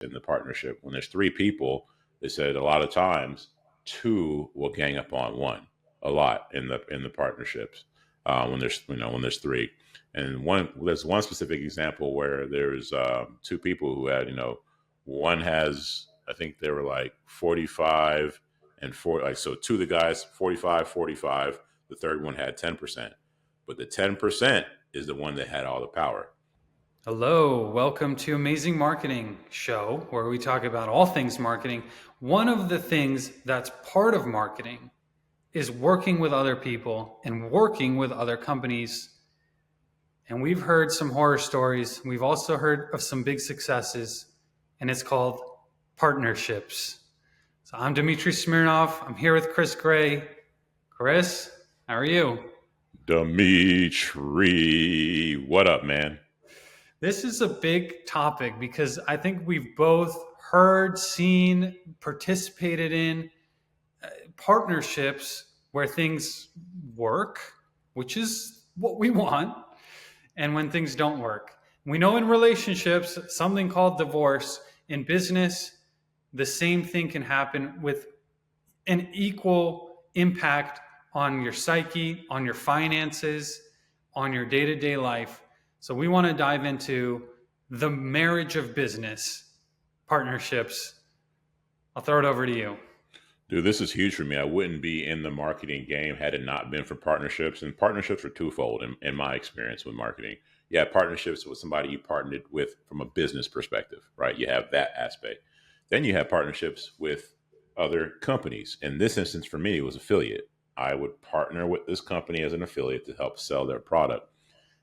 in the partnership. When there's three people, they said a lot of times two will gang up on one a lot in the partnerships when there's three. And there's one specific example where there's two people who had one has, I think they were like 45 and 4, like, so two of the guys 45, 45. The third one had 10%, but the 10% is the one that had all the power. Hello, welcome to Amazing Marketing Show, where we talk about all things marketing. One of the things that's part of marketing is working with other people and working with other companies. And we've heard some horror stories. We've also heard of some big successes, and it's called partnerships. So I'm Dmitri Smirnov. I'm here with Chris Gray. Chris, how are you? Dmitri, what up, man? This is a big topic because I think we've both heard, seen, participated in partnerships where things work, which is what we want, and when things don't work. We know in relationships, something called divorce. In business, the same thing can happen with an equal impact on your psyche, on your finances, on your day-to-day life. So we want to dive into the marriage of business, partnerships. I'll throw it over to you. Dude, this is huge for me. I wouldn't be in the marketing game had it not been for partnerships. And partnerships are twofold in my experience with marketing. You have partnerships with somebody you partnered with from a business perspective, right? You have that aspect. Then you have partnerships with other companies. In this instance, for me, it was affiliate. I would partner with this company as an affiliate to help sell their product.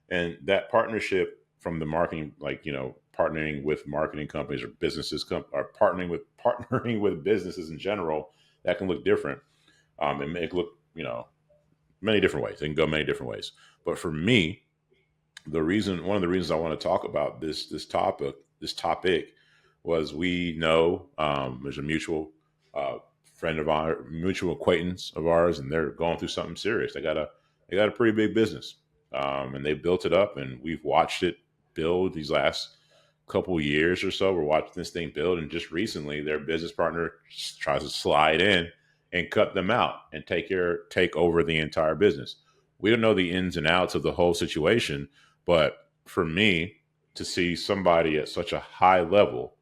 And that partnership from the marketing, like, partnering with marketing companies or businesses, or partnering with businesses in general, that can look different. And make look, many different ways. It can go many different ways. But for me, one of the reasons I want to talk about this topic was we know there's a friend of our mutual acquaintance of ours, and they're going through something serious. They got a pretty big business, and they built it up, and we've watched it build these last couple years or so. We're watching this thing build, and just recently, their business partner tries to slide in and cut them out and take over the entire business. We don't know the ins and outs of the whole situation, but for me to see somebody at such a high level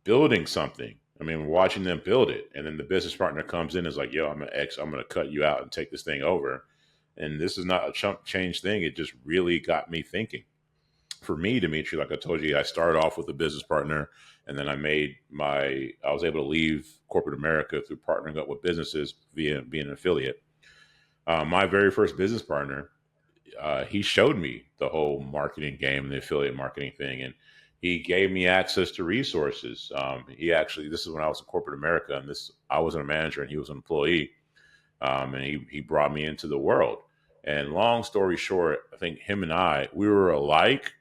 building something, I mean, we're watching them build it, and then the business partner comes in and is like, "Yo, I'm gonna cut you out and take this thing over." And this is not a chump change thing. It just really got me thinking. For me, Dimitri, like I told you, I started off with a business partner, and then I was able to leave corporate America through partnering up with businesses via being an affiliate. My very first business partner, he showed me the whole marketing game and the affiliate marketing thing, and he gave me access to resources. This is when I was in corporate America, and I wasn't a manager and he was an employee, and he brought me into the world. And long story short, I think him and we were alike,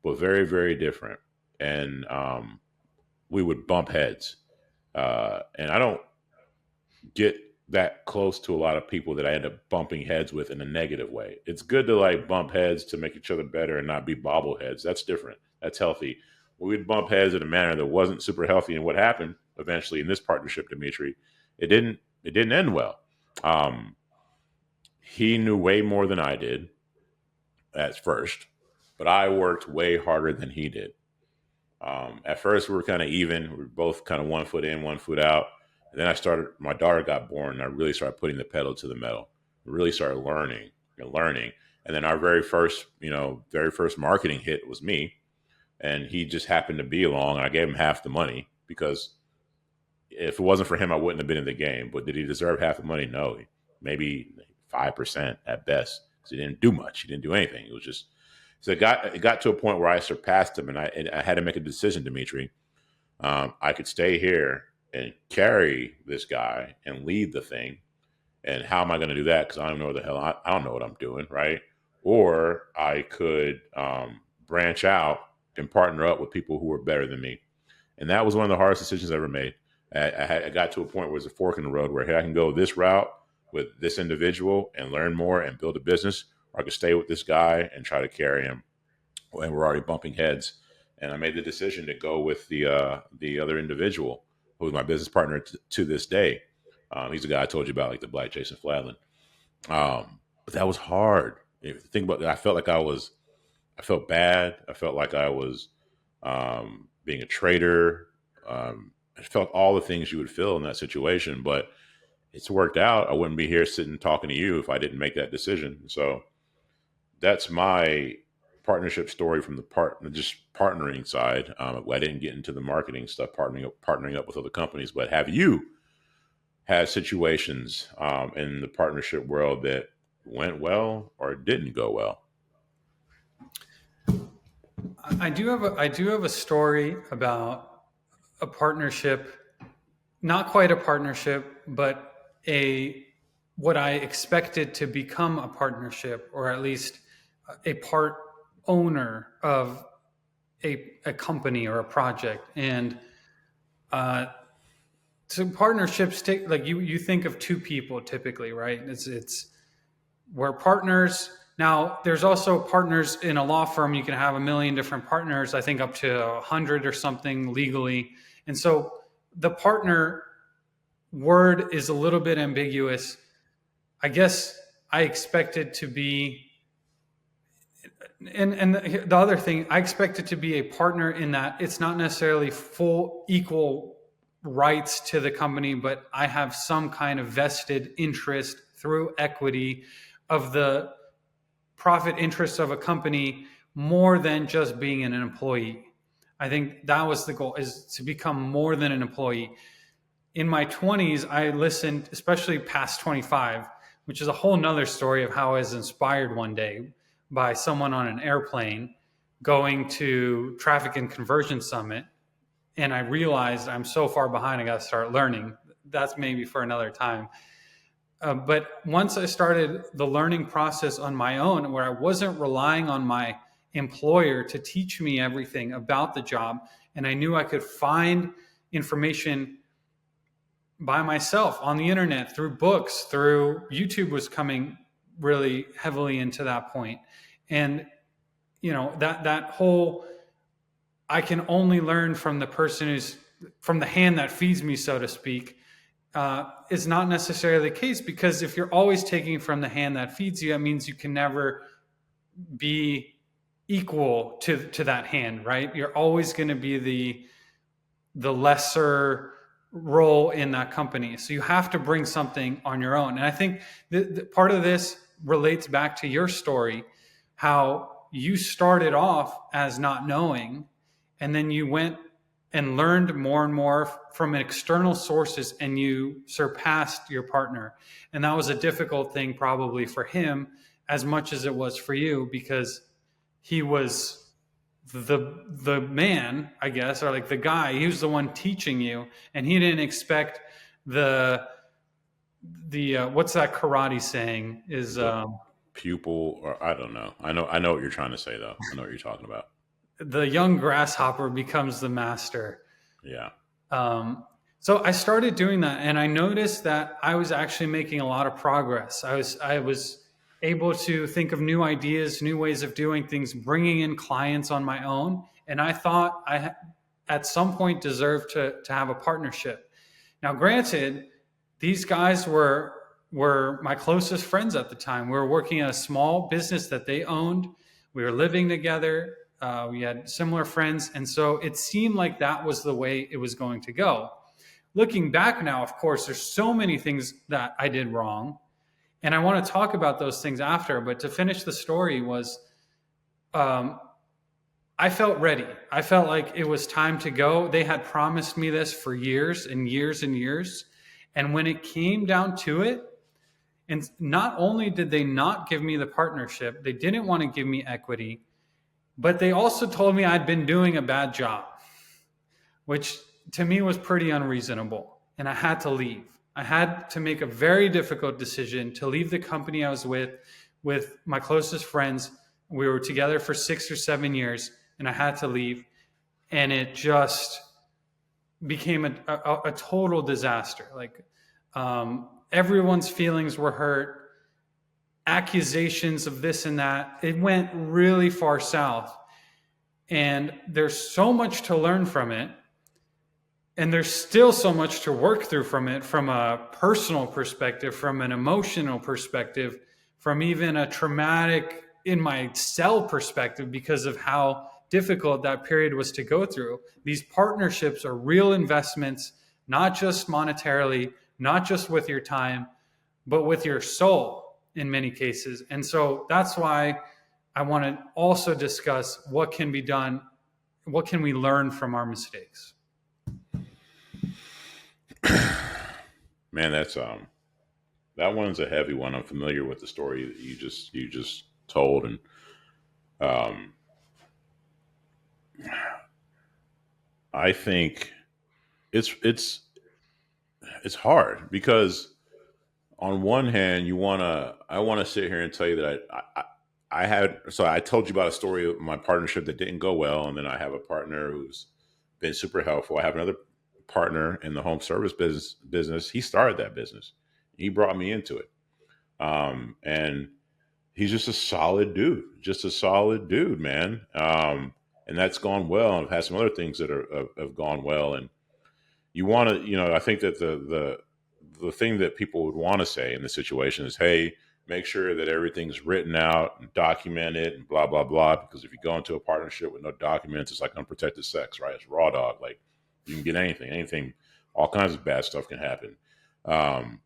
but very, very different. And we would bump heads. And I don't get that close to a lot of people that I end up bumping heads with in a negative way. It's good to like bump heads to make each other better and not be bobbleheads. That's different. That's healthy. We'd bump heads in a manner that wasn't super healthy. And what happened eventually in this partnership, Dimitri, it didn't end well. Um, he knew way more than I did at first, but I worked way harder than he did. At first, we were kind of even. We were both kind of 1 foot in, 1 foot out. And then my daughter got born, and I really started putting the pedal to the metal. Really started learning and learning. And then our very first marketing hit was me. And he just happened to be along, and I gave him half the money because if it wasn't for him, I wouldn't have been in the game. But did he deserve half the money? No, maybe 5% at best. So he didn't do much. He didn't do anything. It was just so it got to a point where I surpassed him, and I had to make a decision, Dimitri. I could stay here and carry this guy and lead the thing. And how am I going to do that? Because I don't know the hell I don't know what I'm doing, right? Or I could branch out and partner up with people who were better than me. And that was one of the hardest decisions I ever made. I got to a point where it was a fork in the road where, hey, I can go this route with this individual and learn more and build a business, or I could stay with this guy and try to carry him. And we're already bumping heads. and I made the decision to go with the other individual who was my business partner to this day. He's the guy I told you about, like the Black Jason Fladlin. But that was hard. If you think about it, I felt bad. I felt like I was being a traitor. I felt all the things you would feel in that situation, but it's worked out. I wouldn't be here sitting talking to you if I didn't make that decision. So that's my partnership story from the just partnering side. I didn't get into the marketing stuff, partnering up with other companies. But have you had situations in the partnership world that went well or didn't go well? I do have a story about a partnership, not quite a partnership, but a what I expected to become a partnership, or at least a part owner of a company or a project. And so partnerships take, like, you think of two people typically, right? It's we're partners. Now, there's also partners in a law firm. You can have a million different partners, I think up to 100 or something legally. And so the partner word is a little bit ambiguous. I guess I expected to be, and the other thing, I expected to be a partner in that it's not necessarily full equal rights to the company, but I have some kind of vested interest through equity of the profit interests of a company more than just being an employee. I think that was the goal, is to become more than an employee. In my 20s, I listened, especially past 25, which is a whole nother story of how I was inspired one day by someone on an airplane going to Traffic and Conversion Summit. And I realized I'm so far behind, I got to start learning. That's maybe for another time. But once I started the learning process on my own, where I wasn't relying on my employer to teach me everything about the job, and I knew I could find information by myself on the internet, through books, through YouTube was coming really heavily into that point. And, that whole, I can only learn from the person who's from the hand that feeds me, so to speak, is not necessarily the case, because if you're always taking from the hand that feeds you, that means you can never be equal to that hand, right? You're always going to be the lesser role in that company. So you have to bring something on your own. And I think the part of this relates back to your story, how you started off as not knowing, and then you went and learned more and more from external sources, and you surpassed your partner. And that was a difficult thing probably for him as much as it was for you, because he was the man, I guess, or like the guy. He was the one teaching you, and he didn't expect the what's that karate saying is The pupil, or I don't know. I know what you're trying to say though. I know what you're talking about. the young grasshopper becomes the master. Yeah. So I started doing that, and I noticed that I was actually making a lot of progress. I was able to think of new ideas, new ways of doing things, bringing in clients on my own. And I thought at some point deserved to have a partnership. Now, granted, these guys were my closest friends at the time. We were working at a small business that they owned. We were living together. We had similar friends. And so it seemed like that was the way it was going to go. Looking back now, of course, there's so many things that I did wrong. And I want to talk about those things after. But to finish the story was, I felt ready. I felt like it was time to go. They had promised me this for years and years and years. And when it came down to it, and not only did they not give me the partnership, they didn't want to give me equity, but they also told me I'd been doing a bad job, which to me was pretty unreasonable. And I had to leave. I had to make a very difficult decision to leave the company I was with my closest friends. We were together for 6 or 7 years, and I had to leave. And it just became a total disaster. Like, everyone's feelings were hurt, accusations of this and that. It went really far south. And there's so much to learn from it. And there's still so much to work through from it, from a personal perspective, from an emotional perspective, from even a traumatic in my cell perspective, because of how difficult that period was to go through. These partnerships are real investments, not just monetarily, not just with your time, but with your soul in many cases. And so that's why I want to also discuss what can be done, what can we learn from our mistakes. Man, that one's a heavy one. I'm familiar with the story that you just told, and um, I think it's it's it's hard because on one hand, I want to sit here and tell you that I had, so I told you about a story of my partnership that didn't go well. And then I have a partner who's been super helpful. I have another partner in the home service business. He started that business. He brought me into it. And he's just a solid dude, man. And that's gone well. I've had some other things that have gone well. And you want to, I think that the thing that people would want to say in this situation is, hey, make sure that everything's written out and documented and blah blah blah. Because if you go into a partnership with no documents, it's like unprotected sex, right? It's raw dog. Like you can get anything, all kinds of bad stuff can happen. Um,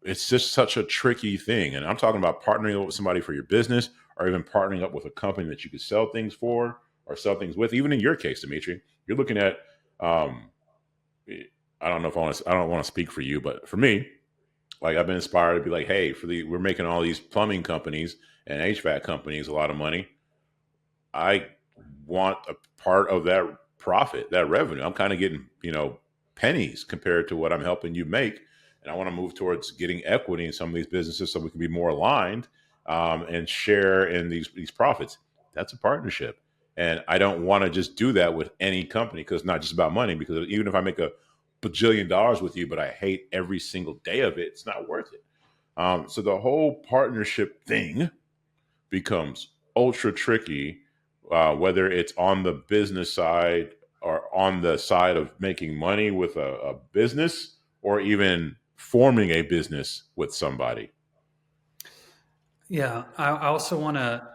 it's just such a tricky thing, and I'm talking about partnering up with somebody for your business, or even partnering up with a company that you could sell things for or sell things with. Even in your case, Dimitri, you're looking at. Um, I don't know if I don't want to speak for you, but for me, like I've been inspired to be like, hey, we're making all these plumbing companies and HVAC companies a lot of money. I want a part of that profit, that revenue. I'm kind of getting, pennies compared to what I'm helping you make. And I want to move towards getting equity in some of these businesses so we can be more aligned and share in these profits. That's a partnership. And I don't want to just do that with any company because it's not just about money. Because even if I make a bajillion dollars with you, but I hate every single day of it, it's not worth it. So the whole partnership thing becomes ultra tricky, whether it's on the business side or on the side of making money with a business or even forming a business with somebody. Yeah, I also want to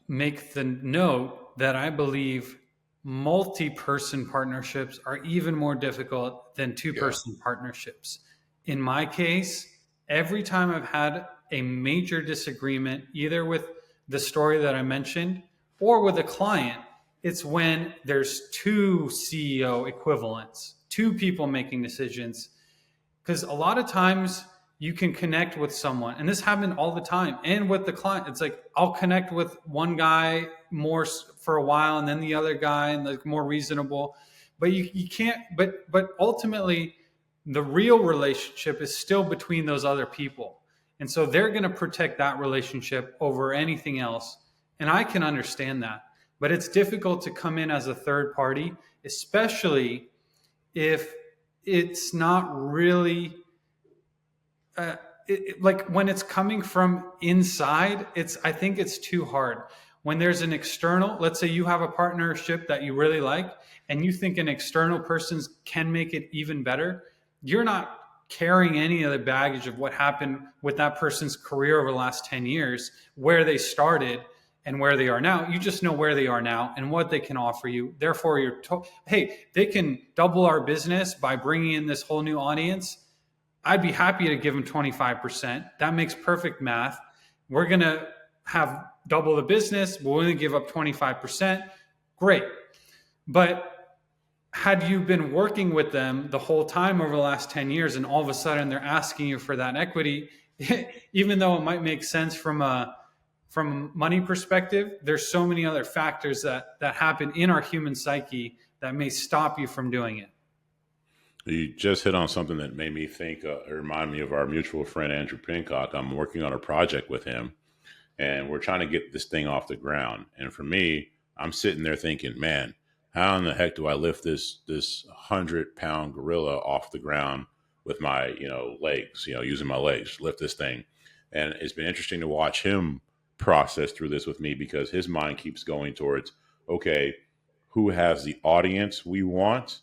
make the note that I believe multi person partnerships are even more difficult than two Yeah. person partnerships. In my case, every time I've had a major disagreement, either with the story that I mentioned or with a client, it's when there's two CEO equivalents, two people making decisions, because a lot of times you can connect with someone, and this happened all the time, and with the client it's like I'll connect with one guy more for a while and then the other guy and like more reasonable, but you can't, but ultimately the real relationship is still between those other people, and so they're going to protect that relationship over anything else, and I can understand that. But it's difficult to come in as a third party, especially if it's not really uh, like when it's coming from inside. It's, I think it's too hard when there's an external. Let's say you have a partnership that you really like and you think an external person can make it even better. You're not carrying any of the baggage of what happened with that person's career over the last 10 years, where they started and where they are now. You just know where they are now and what they can offer you. Therefore, hey, they can double our business by bringing in this whole new audience. I'd be happy to give them 25%. That makes perfect math. We're going to have double the business. We'll only give up 25%. Great. But had you been working with them the whole time over the last 10 years and all of a sudden they're asking you for that equity, even though it might make sense from a money perspective, there's so many other factors that happen in our human psyche that may stop you from doing it. You just hit on something that made me think, remind me of our mutual friend, Andrew Pincock. I'm working on a project with him and we're trying to get this thing off the ground. And for me, I'm sitting there thinking, man, how in the heck do I lift this 100-pound gorilla off the ground with my legs, using my legs, lift this thing. And it's been interesting to watch him process through this with me because his mind keeps going towards, okay, who has the audience we want,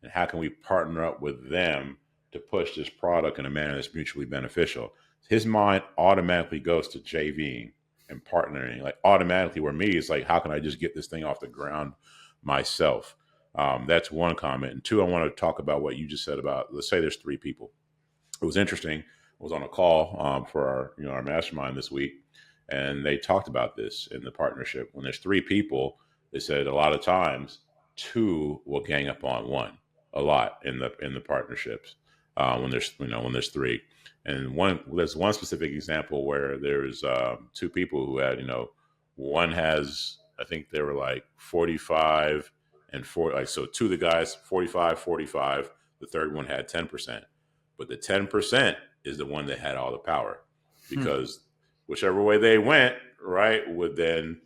and how can we partner up with them to push this product in a manner that's mutually beneficial. His mind automatically goes to JVing and partnering, like automatically. Where me, it's like, how can I just get this thing off the ground myself? That's one comment. And two, I want to talk about what you just said about, let's say there's three people. It was interesting. I was on a call for our, our mastermind this week, and they talked about this in the partnership. When there's three people, they said a lot of times two will gang up on one a lot in the partnerships when there's three. And there's one specific example where there's two people who had, one has, I think they were like 45 and 4, like, so two of the guys 45 45, the third one had 10%, but the 10% is the one that had all the power, Hmm. because whichever way they went, right, would then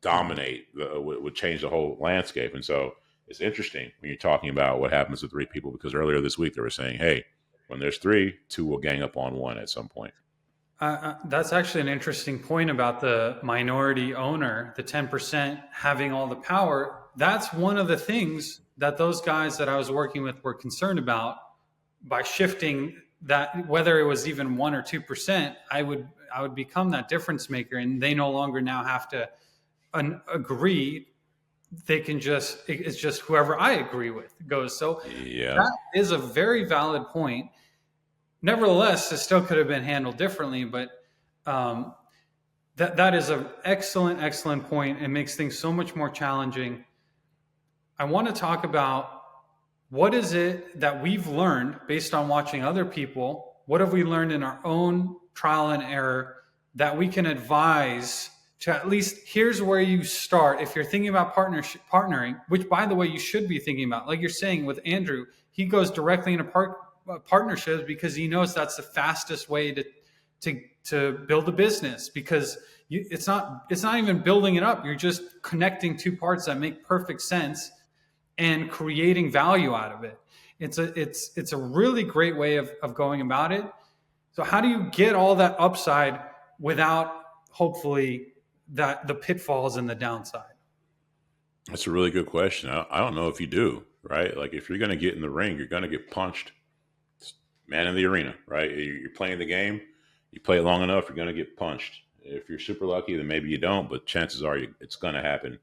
dominate, would change the whole landscape. And so it's interesting when you're talking about what happens with three people, because earlier this week they were saying, hey, when there's three, two will gang up on one at some point. That's actually an interesting point about the minority owner, the 10% having all the power. That's one of the things that those guys that I was working with were concerned about. By shifting that, whether it was even 1 or 2%, I would become that difference maker, and they no longer now have to agree. They can just, it's just whoever I agree with goes. So Yeah. that is a very valid point. Nevertheless, it still could have been handled differently, but um, that is an excellent point. It makes things so much more challenging. I want to talk about, what is it that we've learned based on watching other people? What have we learned in our own trial and error that we can advise to, at least here's where you start if you're thinking about partnering, which by the way you should be thinking about. Like you're saying with Andrew, he goes directly into partnerships because he knows that's the fastest way to build a business, because it's not even building it up. You're just connecting two parts that make perfect sense and creating value out of it. It's a really great way of going about it. So how do you get all that upside without, hopefully, that the pitfalls and the downside? That's a really good question. I don't know if you do, right? Like, if you're going to get in the ring, you're going to get punched. Man in the arena, right? You're playing the game. You play it long enough, you're going to get punched. If you're super lucky, then maybe you don't, but chances are it's going to happen.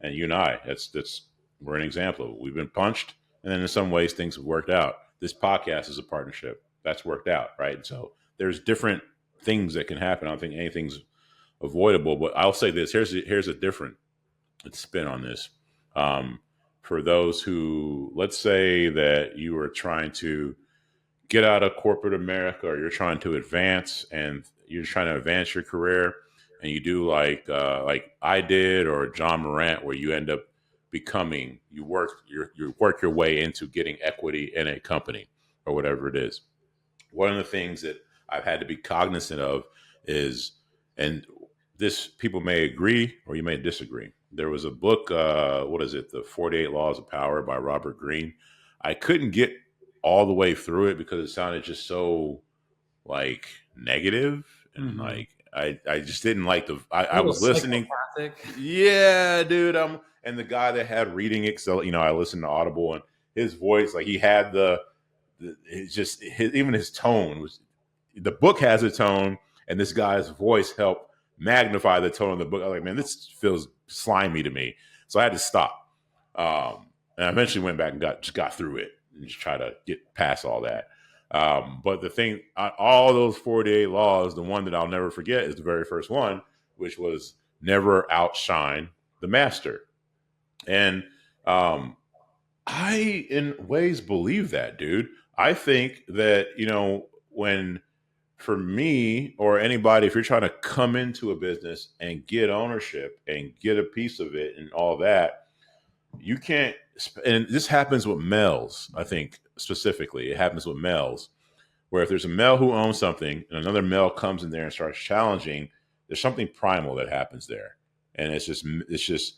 And you and I, that's we're an example. We've been punched, and then in some ways things have worked out. This podcast is a partnership that's worked out, right? And so there's different things that can happen. I don't think anything's avoidable, but I'll say this: here's a different spin on this. Um, for those who, let's say that you are trying to get out of corporate America, or you're trying to advance, and you're trying to advance your career, and you do like I did, or John Morant, where you end up becoming, you work your way into getting equity in a company or whatever it is. One of the things that I've had to be cognizant of is, and this, people may agree or you may disagree. There was a book, what is it, The 48 Laws of Power by Robert Greene. I couldn't get all the way through it because it sounded just so like negative, and Mm-hmm. like I just didn't like A I little was listening. psychopathic. Yeah, dude. And the guy that had reading Excel, I listened to Audible, and his voice, like he had it's just even his tone was, the book has a tone, and this guy's voice helped magnify the tone of the book. I was like, man, this feels slimy to me. So I had to stop. And I eventually went back and got through it and just try to get past all that. But the thing, all those 48 laws, the one that I'll never forget is the very first one, which was never outshine the master. And I, in ways, believe that, dude. I think that, when, for me or anybody, if you're trying to come into a business and get ownership and get a piece of it and all that, you can't. And this happens with males, I think specifically. It happens with males, where if there's a male who owns something and another male comes in there and starts challenging, there's something primal that happens there. And it's just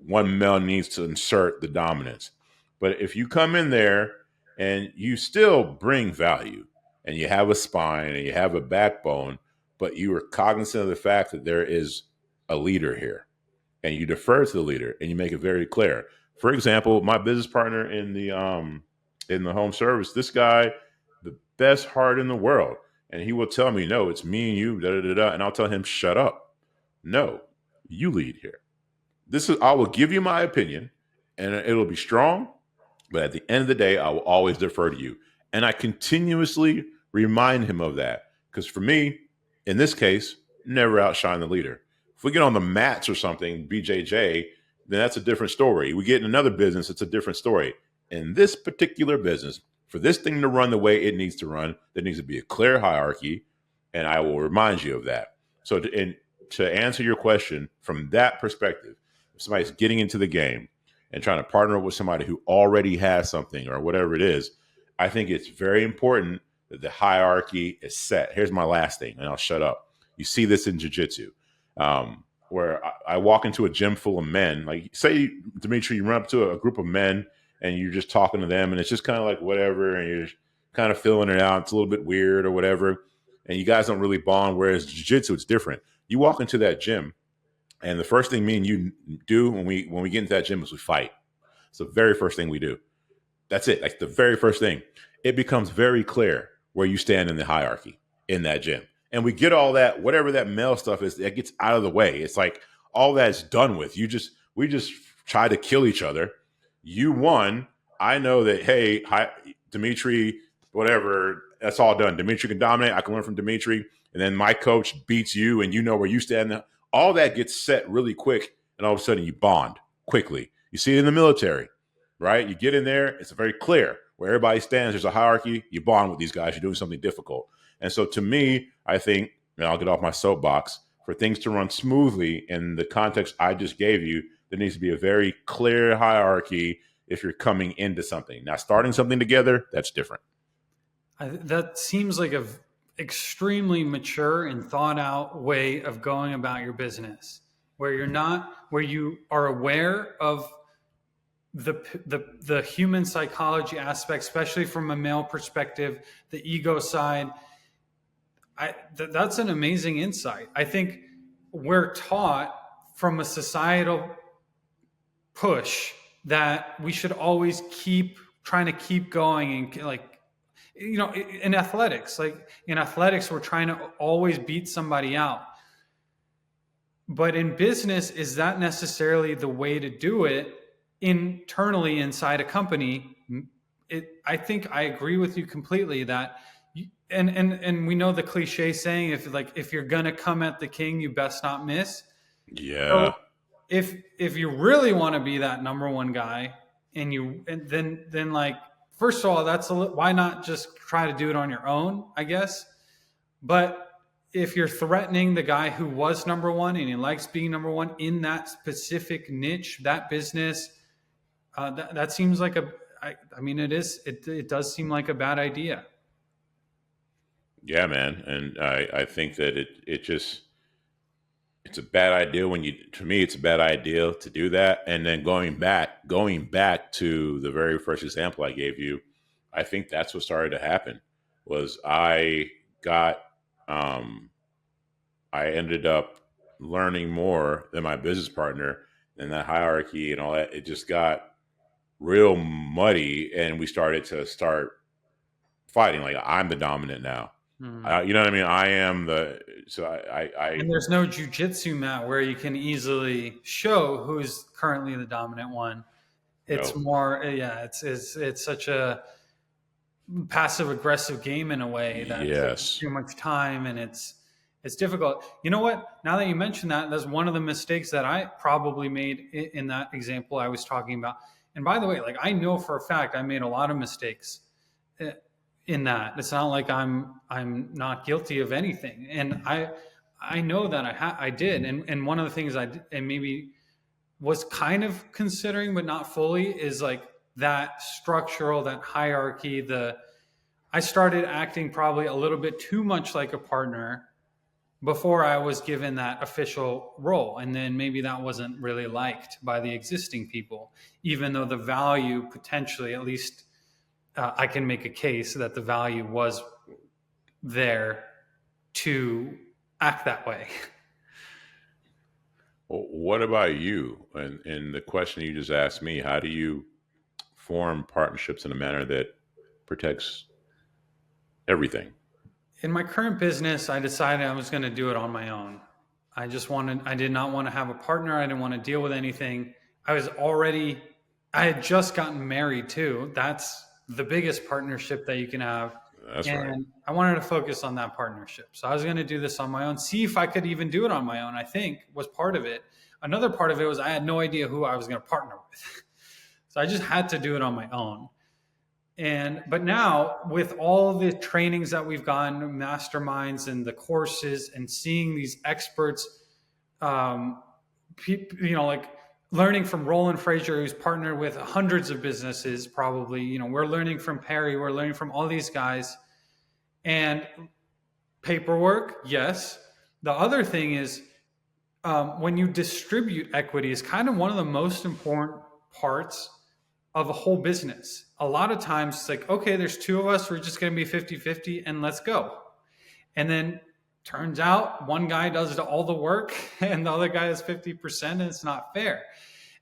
one male needs to insert the dominance. But if you come in there and you still bring value, and you have a spine and you have a backbone, but you are cognizant of the fact that there is a leader here, and you defer to the leader and you make it very clear. For example, my business partner in the home service, this guy, the best heart in the world, and he will tell me, "No, it's me and you," da da da da, and I'll tell him, "Shut up. No, you lead here. This is I will give you my opinion, and it'll be strong, but at the end of the day, I will always defer to you." And I continuously remind him of that. Because for me, in this case, never outshine the leader. If we get on the mats or something, BJJ, then that's a different story. We get in another business, it's a different story. In this particular business, for this thing to run the way it needs to run, there needs to be a clear hierarchy. And I will remind you of that. So, to answer your question from that perspective, if somebody's getting into the game, and trying to partner up with somebody who already has something or whatever it is, I think it's very important that the hierarchy is set. Here's my last thing, and I'll shut up. You see this in jujitsu, where I walk into a gym full of men. Like, say, Dmitri, you run up to a group of men and you're just talking to them, and it's just kind of like whatever, and you're kind of filling it out. It's a little bit weird or whatever, and you guys don't really bond. Whereas jujitsu, it's different. You walk into that gym, and the first thing me and you do when we get into that gym is we fight. It's the very first thing we do. That's it. Like the very first thing. It becomes very clear where you stand in the hierarchy in that gym. And we get all that, whatever that male stuff is, that gets out of the way. It's like all that's done with. We just try to kill each other. You won. I know that, hey, hi, Dmitri, whatever, that's all done. Dmitri can dominate. I can learn from Dmitri. And then my coach beats you and you know where you stand. All that gets set really quick. And all of a sudden you bond quickly. You see it in the military, right? You get in there, it's very clear where everybody stands. There's a hierarchy. You bond with these guys. You're doing something difficult. And so to me, I think, and I'll get off my soapbox, for things to run smoothly in the context I just gave you, there needs to be a very clear hierarchy if you're coming into something. Now, starting something together, that's different. That seems like a extremely mature and thought out way of going about your business, where you are aware of the human psychology aspect, especially from a male perspective, the ego side. That's an amazing insight. I think we're taught from a societal push that we should always keep trying to keep going, and like, in athletics, we're trying to always beat somebody out. But in business, is that necessarily the way to do it internally inside a company? I think I agree with you completely that and we know the cliche saying, if you're gonna come at the king, you best not miss. So Yeah. if you really want to be that number one guy, and then like, first of all, why not just try to do it on your own, I guess. But if you're threatening the guy who was number one and he likes being number one in that specific niche, that business, that seems like it does seem like a bad idea. Yeah, man. And I think that it's a bad idea to me, it's a bad idea to do that. And then going back to the very first example I gave you, I think that's what started to happen was got, um, I ended up learning more than my business partner, and that hierarchy and all that. It just got real muddy, and we start fighting. Like I'm the dominant now. Hmm. You know what I mean? I am the so I And there's no jujitsu mat where you can easily show who's currently the dominant one. It's no. more, yeah, it's such a passive aggressive game in a way that takes Yes. too much time, and it's difficult. You know what? Now that you mention that, that's one of the mistakes that I probably made in that example I was talking about. And by the way, like, I know for a fact I made a lot of mistakes uh, in that. It's not like I'm not guilty of anything, and I know that I did. And one of the things I did, and maybe was kind of considering but not fully, is like that structural, that hierarchy. The I started acting probably a little bit too much like a partner before I was given that official role. And then maybe that wasn't really liked by the existing people, even though the value potentially, at least I can make a case that the value was there to act that way. What about you? And the question you just asked me, how do you form partnerships in a manner that protects everything? In my current business, I decided I was going to do it on my own. I did not want to have a partner. I didn't want to deal with anything. I was already, I had just gotten married too. That's the biggest partnership that you can have. That's right. And I wanted to focus on that partnership. So I was going to do this on my own, see if I could even do it on my own, I think was part of it. Another part of it was I had no idea who I was going to partner with. So I just had to do it on my own. And but now with all the trainings that we've gotten, masterminds and the courses, and seeing these experts, um, like learning from Roland Frazier, who's partnered with hundreds of businesses, probably, we're learning from Perry, we're learning from all these guys, and paperwork, yes. The other thing is, when you distribute equity, is kind of one of the most important parts of a whole business. A lot of times it's like, okay, there's two of us, we're just going to be 50-50 and let's go. And then turns out one guy does all the work and the other guy has 50%, and it's not fair.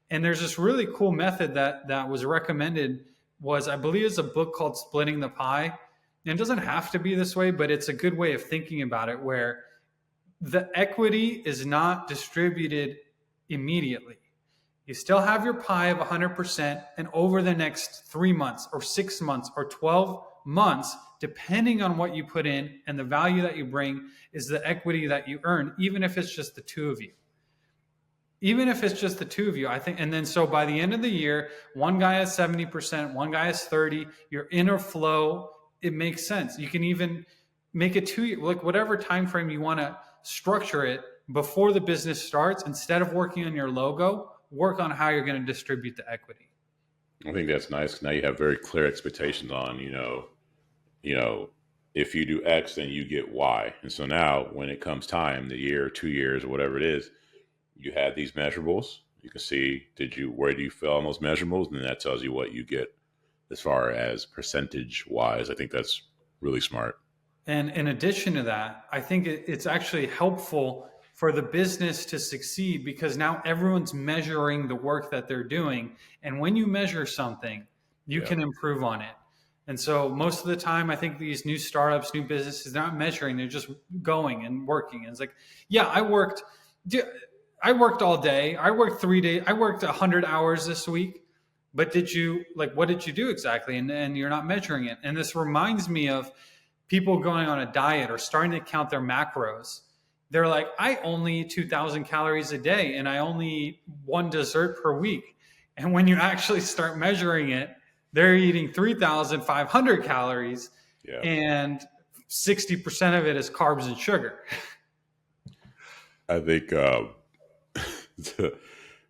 And there's this really cool method that was recommended, was I believe it's a book called Splitting the Pie. And it doesn't have to be this way, but it's a good way of thinking about it, where the equity is not distributed immediately. You still have your pie of 100%, and over the next 3 months or 6 months or 12 months, depending on what you put in and the value that you bring, is the equity that you earn, even if it's just the two of you. Even if it's just the two of you, I think. And then so by the end of the year, one guy has 70%, one guy has 30, you're in a flow. It makes sense. You can even make it 2 years, like whatever time frame you want to structure it before the business starts. Instead of working on your logo, work on how you're going to distribute the equity. I think that's nice. Now you have very clear expectations on, you know, if you do X, then you get Y. And so now when it comes time, the year, 2 years, or whatever it is, you have these measurables. You can see, where do you fail on those measurables? And then that tells you what you get as far as percentage wise. I think that's really smart. And in addition to that, I think it's actually helpful for the business to succeed, because now everyone's measuring the work that they're doing. And when you measure something, you Yeah. can improve on it. And so most of the time, I think these new startups, new businesses, they're not measuring, they're just going and working. And it's like, yeah, I worked all day. I worked 3 days. I worked 100 hours this week. But what did you do exactly? And you're not measuring it. And this reminds me of people going on a diet or starting to count their macros. They're like, I only eat 2,000 calories a day and I only eat one dessert per week. And when you actually start measuring it, they're eating 3,500 calories, Yeah. and 60% of it is carbs and sugar. I think to,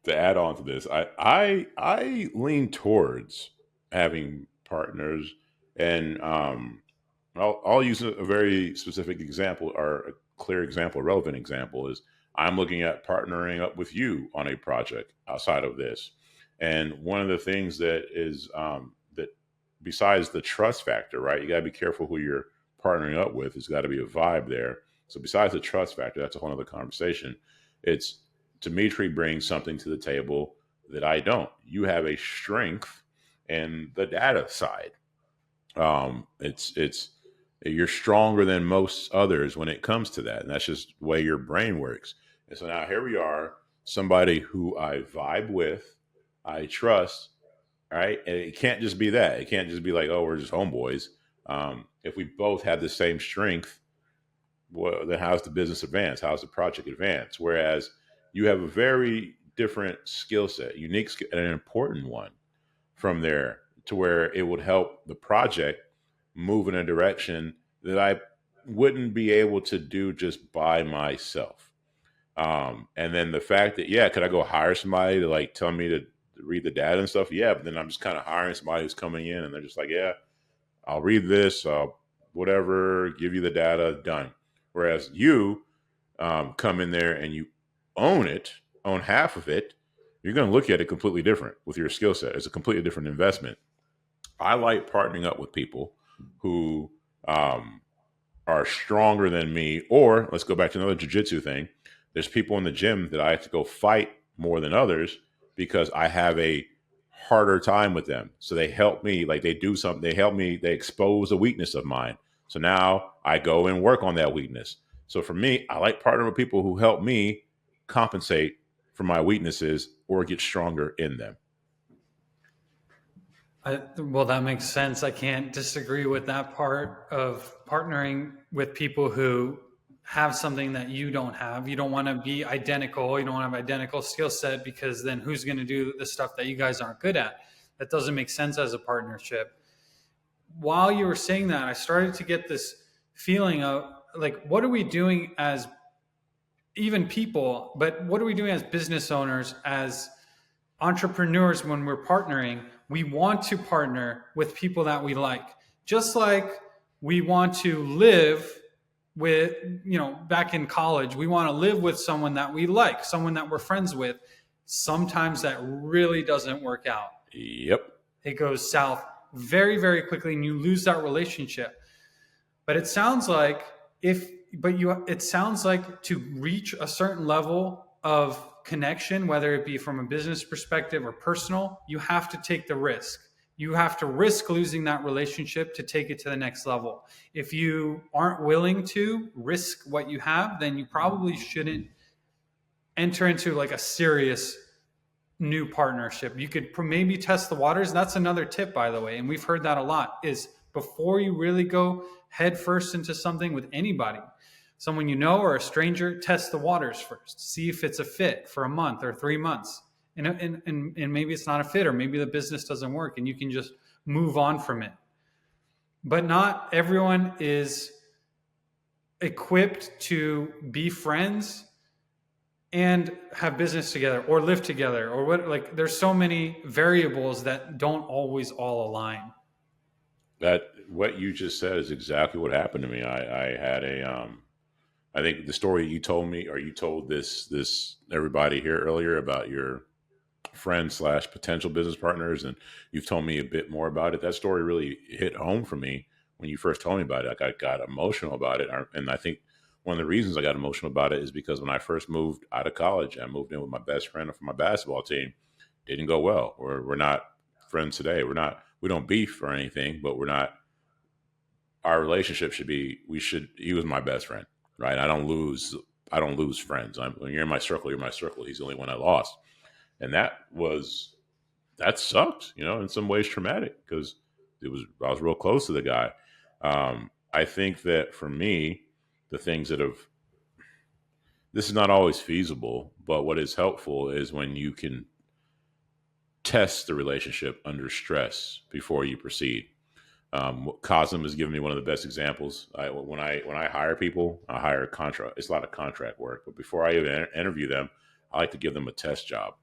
to add on to this, I lean towards having partners, and I'll use a very specific example, or a clear example, relevant example is I'm looking at partnering up with you on a project outside of this, and one of the things that is that besides the trust factor, right? You got to be careful who you're partnering up with. There's got to be a vibe there. So besides the trust factor, that's a whole other conversation. It's Dimitri brings something to the table that I don't. You have a strength in the data side. It's you're stronger than most others when it comes to that, and that's just the way your brain works. And so now here we are, somebody who I vibe with, I trust, right? And it can't just be that. It can't just be like, oh, we're just homeboys. If we both have the same strength, well, then how's the business advance? How's the project advance? Whereas you have a very different skill set, and an important one from there, to where it would help the project move in a direction that I wouldn't be able to do just by myself. And then the fact that, yeah, could I go hire somebody to like tell me to read the data and stuff? Yeah, but then I'm just kind of hiring somebody who's coming in and they're just like, yeah, I'll read this, whatever, give you the data, done. Whereas you come in there and you own it, own half of it, you're going to look at it completely different with your skill set. It's a completely different investment. I like partnering up with people who are stronger than me, or let's go back to another jujitsu thing. There's people in the gym that I have to go fight more than others because I have a harder time with them. So they help me, like they do something, they help me, they expose a weakness of mine. So now I go and work on that weakness. So for me, I like partnering with people who help me compensate for my weaknesses or get stronger in them. Well, that makes sense. I can't disagree with that part of partnering with people who have something that you don't have. You don't want to be identical. You don't want to have identical skill set, because then who's going to do the stuff that you guys aren't good at? That doesn't make sense as a partnership. While you were saying that, I started to get this feeling of like, what are we doing as even people, but what are we doing as business owners, as entrepreneurs when we're partnering? We want to partner with people that we like. Just like we want to live with, back in college, we want to live with someone that we like, someone that we're friends with. Sometimes that really doesn't work out. Yep. It goes south very, very quickly and you lose that relationship. But it sounds like it sounds like to reach a certain level of connection, whether it be from a business perspective or personal, you have to take the risk. You have to risk losing that relationship to take it to the next level. If you aren't willing to risk what you have, then you probably shouldn't enter into like a serious new partnership. You could maybe test the waters. That's another tip, by the way, and we've heard that a lot, is before you really go head first into something with anybody, someone you know or a stranger, test the waters first. See if it's a fit for a month or 3 months. And maybe it's not a fit, or maybe the business doesn't work and you can just move on from it. But not everyone is equipped to be friends and have business together or live together, or what, like there's so many variables that don't always all align. That what you just said is exactly what happened to me. I had I think the story you told me, or you told this everybody here earlier about your friends slash potential business partners, and you've told me a bit more about it. That story really hit home for me when you first told me about it. Like I got emotional about it, and I think one of the reasons I got emotional about it is because when I first moved out of college, I moved in with my best friend from my basketball team. Didn't go well. We're not friends today. We don't beef or anything, but we're not. Our relationship should be. We should. He was my best friend, right? I don't lose friends. When you're in my circle, you're my circle. He's the only one I lost, and that sucked. In some ways traumatic because I was real close to the guy. I think that for me, the things that have this is not always feasible, but what is helpful is when you can test the relationship under stress before you proceed. Cosm has given me one of the best examples. When I hire people, I hire a contract. It's a lot of contract work, but before I even interview them, I like to give them a test job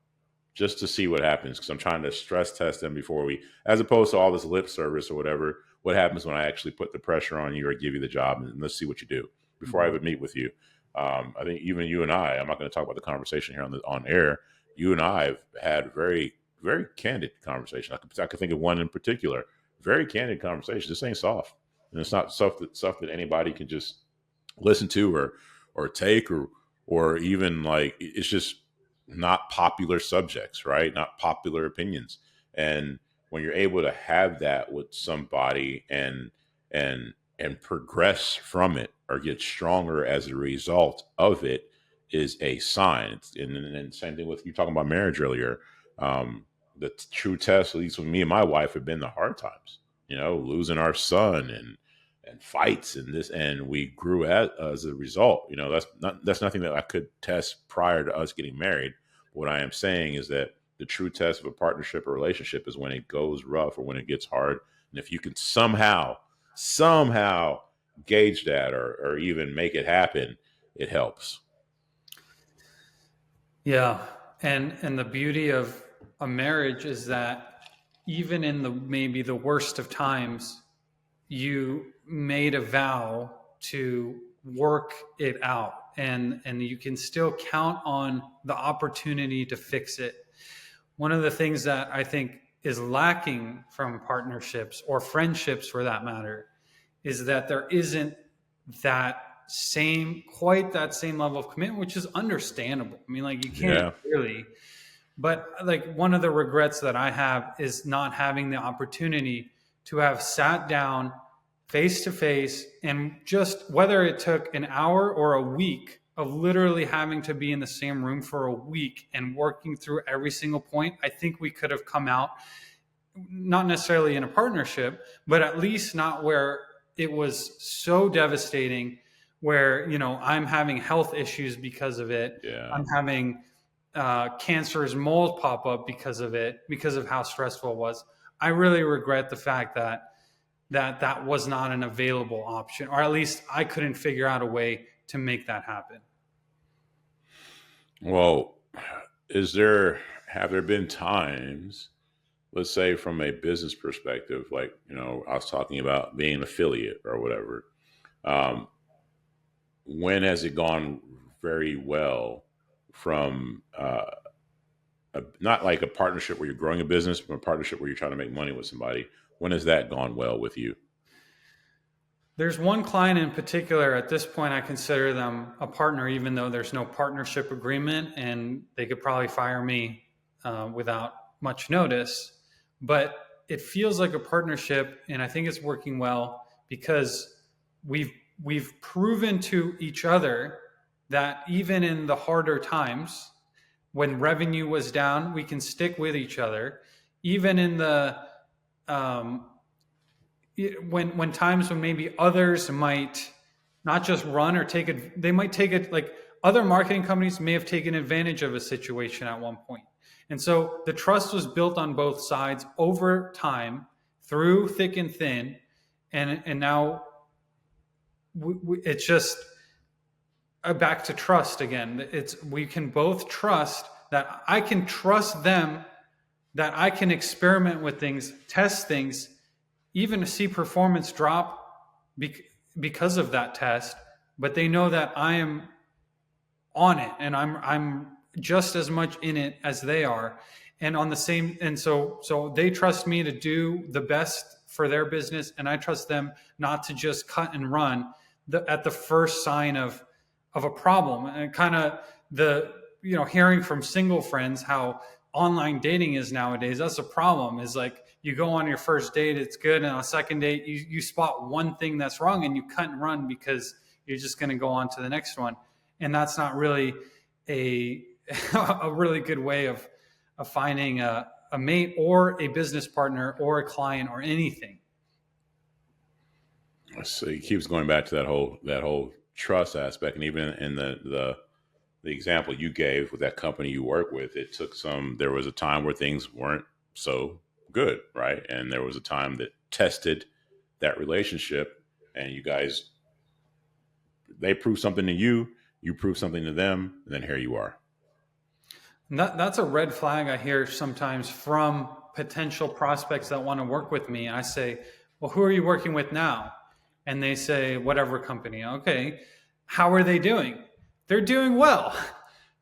just to see what happens, because I'm trying to stress test them before we, as opposed to all this lip service or whatever. What happens when I actually put the pressure on you or give you the job, and let's see what you do before I even meet with you. I think even you and I'm not going to talk about the conversation here on air. You and I have had very, very candid conversation. I could think of one in particular. Very candid conversation. This ain't soft, and it's not stuff that anybody can just listen to or take or even like. It's just not popular subjects, right? Not popular opinions. And when you're able to have that with somebody and and progress from it or get stronger as a result of it is a sign. And same thing with you talking about marriage earlier. The true test, at least with me and my wife, have been the hard times. Losing our son and fights and this, and we grew as a result. That's nothing that I could test prior to us getting married. What I am saying is that the true test of a partnership or relationship is when it goes rough or when it gets hard, and if you can somehow gauge that or even make it happen, it helps. Yeah. And the beauty of a marriage is that even in the maybe the worst of times, you made a vow to work it out, and you can still count on the opportunity to fix it. One of the things that I think is lacking from partnerships or friendships for that matter is that there isn't that quite that same level of commitment, which is understandable. I mean, like you can't Yeah. really, but like one of the regrets that I have is not having the opportunity to have sat down face to face and just whether it took an hour or a week of literally having to be in the same room for a week and working through every single point, I think we could have come out not necessarily in a partnership, but at least not where it was so devastating where, I'm having health issues because of it. Yeah. I'm having cancerous mold pop up because of it, because of how stressful it was. I really regret the fact that was not an available option, or at least I couldn't figure out a way to make that happen. Well, have there been times, let's say from a business perspective, like, I was talking about being an affiliate or whatever. Um, when has it gone very well from not like a partnership where you're growing a business, but a partnership where you're trying to make money with somebody? When has that gone well with you? There's one client in particular, at this point, I consider them a partner, even though there's no partnership agreement and they could probably fire me without much notice. But it feels like a partnership, and I think it's working well because we've we've proven to each other that even in the harder times, when revenue was down, we can stick with each other. Even in the um, when times when maybe others might not just run or take it, they might take it like other marketing companies may have taken advantage of a situation at one point. And so the trust was built on both sides over time through thick and thin. And now it's just back to trust again. We can both trust that I can trust them, that I can experiment with things, test things, even see performance drop because of that test, but they know that I am on it and I'm just as much in it as they are, and on the same. And so they trust me to do the best for their business, and I trust them not to just cut and run at the first sign of a problem. And kind of the hearing from single friends how online dating is nowadays, that's a problem. Is like you go on your first date, it's good, and on a second date you spot one thing that's wrong and you cut and run because you're just going to go on to the next one. And that's not really a a really good way of finding a mate or a business partner or a client or anything. So he keeps going back to that whole trust aspect, and even in the example you gave with that company you work with, it took some. There was a time where things weren't so good, right? And there was a time that tested that relationship, and you guys, they proved something to you, you proved something to them, and then here you are. And that's a red flag I hear sometimes from potential prospects that want to work with me. And I say, well, who are you working with now? And they say, whatever company. Okay. How are they doing? They're doing well.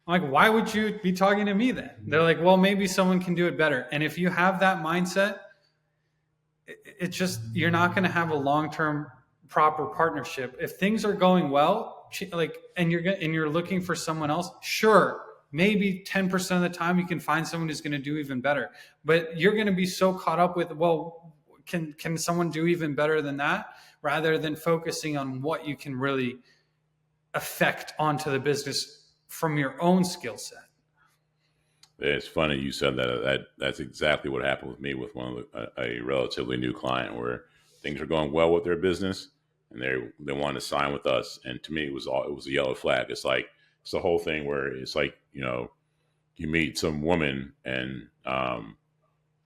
I'm like, why would you be talking to me then? They're like, well, maybe someone can do it better. And if you have that mindset, it's just, you're not going to have a long-term proper partnership. If things are going well, like, and you're looking for someone else, sure, maybe 10% of the time you can find someone who's going to do even better. But you're going to be so caught up with, well, can someone do even better than that, rather than focusing on what you can really affect onto the business from your own skill set. It's funny you said that. That's exactly what happened with me with one of a relatively new client where things are going well with their business, and they wanted to sign with us. And to me, it was a yellow flag. It's like it's the whole thing where it's like you meet some woman and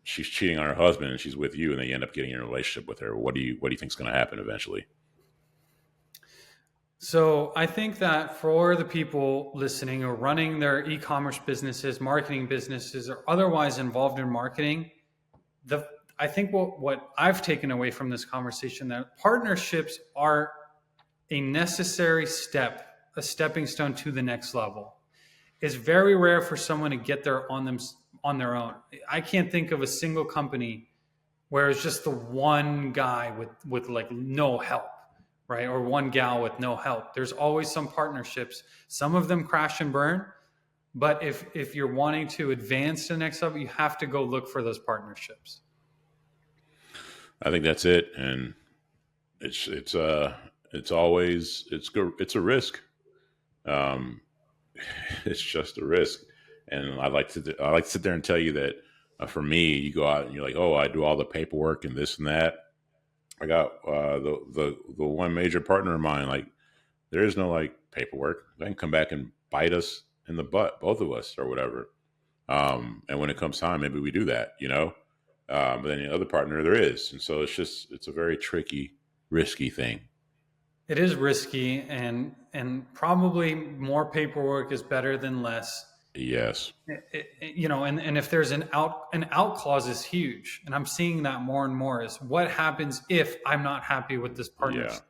she's cheating on her husband and she's with you, and then you end up getting in a relationship with her. What do you think is going to happen eventually? So I think that for the people listening or running their e-commerce businesses, marketing businesses, or otherwise involved in marketing, I think what I've taken away from this conversation, that partnerships are a necessary step, a stepping stone to the next level. It's very rare for someone to get there on their own. I can't think of a single company where it's just the one guy with like no help, right? Or one gal with no help. There's always some partnerships. Some of them crash and burn, but if you're wanting to advance to the next level, you have to go look for those partnerships. I think that's it, and it's always it's a risk. Um, it's just a risk, and I like to sit there and tell you that for me, you go out and you're like, oh, I do all the paperwork and this and that. I got the one major partner of mine. Like, there is no like paperwork. They can come back and bite us in the butt, both of us, or whatever. And when it comes time, maybe we do that, you know. But then the other partner, there is, and so it's a very tricky, risky thing. It is risky, and probably more paperwork is better than less. Yes. And if there's an out clause is huge, and I'm seeing that more and more. Is what happens if I'm not happy with this Yeah. partnership?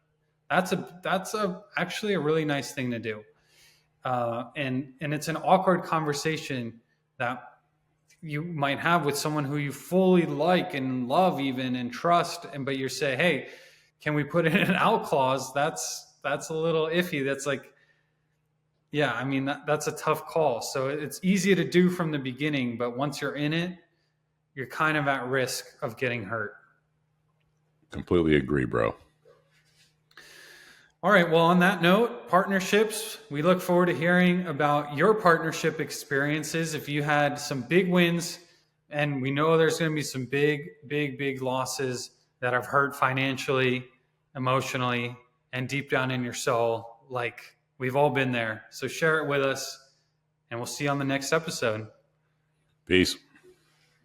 That's a actually a really nice thing to do, and it's an awkward conversation that you might have with someone who you fully like and love even and trust, and but you say, hey, can we put in an out clause? That's a little iffy. That's like, yeah, I mean, that's a tough call. So it's easy to do from the beginning, but once you're in it, you're kind of at risk of getting hurt. Completely agree, bro. All right. Well, on that note, partnerships, we look forward to hearing about your partnership experiences. If you had some big wins, and we know there's going to be some big losses that have hurt financially, emotionally, and deep down in your soul. Like, we've all been there. So share it with us, and we'll see you on the next episode. Peace.